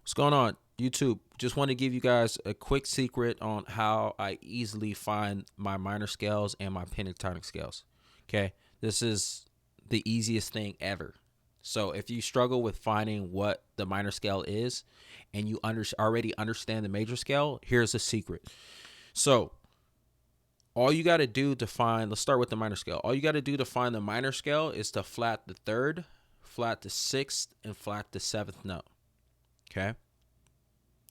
What's going on, YouTube? Just want to give you guys a quick secret on how I easily find my minor scales and my pentatonic scales. Okay, this is the easiest thing ever. So if you struggle with finding what the minor scale is and you already understand the major scale, here's a secret. So all you got to do to find, let's start with the minor scale. All you got to do to find the minor scale is to flat the third, flat the sixth, and flat the seventh note. Okay.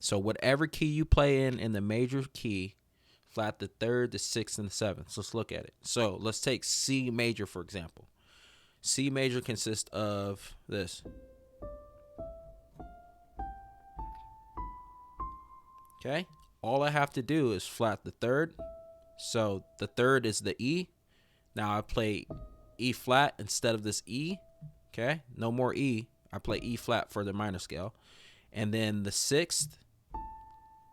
So whatever key you play in the major key, flat the third, the sixth, and the seventh. So let's look at it. So let's take C major, for example. C major consists of this. Okay. All I have to do is flat the third. So the third is the E. Now I play E flat instead of this E. Okay. No more E. I play E flat for the minor scale. And then the sixth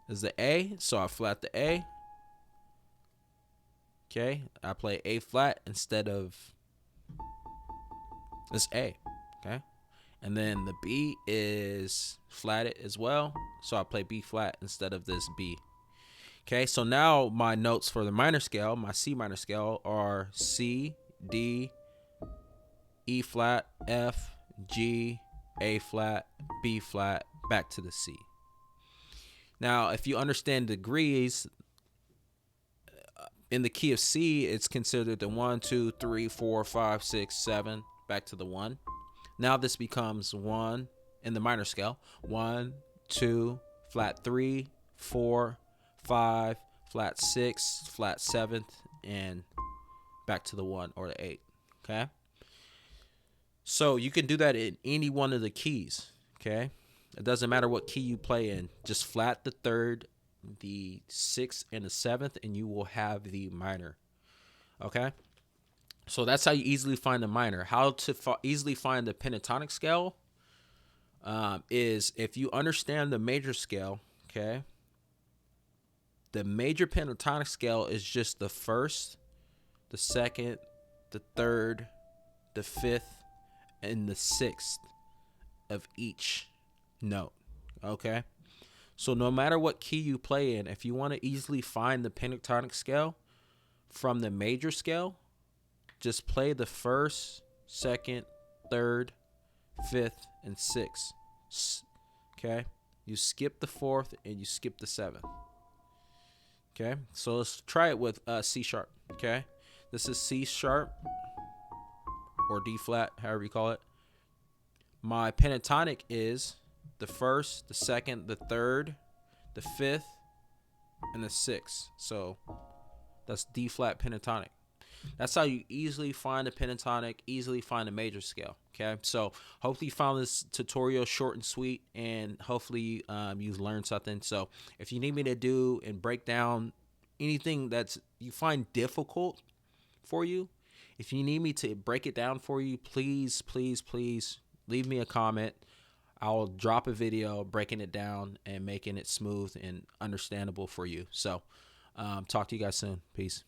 is the A. So I flat the A. Okay. I play A flat instead of this A. Okay. And then the B is flatted as well. So I play B flat instead of this B. Okay, so now my notes for the minor scale, my C minor scale, are C, D, E flat, F, G, A flat, B flat, back to the C. Now, if you understand degrees, in the key of C, it's considered the 1, 2, 3, 4, 5, 6, 7, back to the 1. Now this becomes 1 in the minor scale. 1, 2, flat 3, 4, 5, flat 6, flat 7th, and back to the 1 or the 8. Okay? So you can do that in any one of the keys. Okay? It doesn't matter what key you play in. Just flat the third, the 6th, and the 7th, and you will have the minor. Okay? So that's how you easily find the minor. How to easily find the pentatonic scale is if you understand the major scale, okay? The major pentatonic scale is just the first, the second, the third, the fifth, and the sixth of each note, okay? So no matter what key you play in, if you want to easily find the pentatonic scale from the major scale, just play the first, second, third, fifth, and sixth. Okay? You skip the fourth and you skip the seventh. Okay? So let's try it with C sharp. Okay? This is C sharp or D flat, however you call it. My pentatonic is the first, the second, the third, the fifth, and the sixth. So that's D flat pentatonic. That's how you easily find a pentatonic, easily find a major scale. Okay, so hopefully you found this tutorial short and sweet, and hopefully you've learned something. So if you need me to do and break down anything that's you find difficult for you, if you need me to break it down for you, please leave me a comment. I'll drop a video breaking it down and making it smooth and understandable for you. So talk to you guys soon. Peace.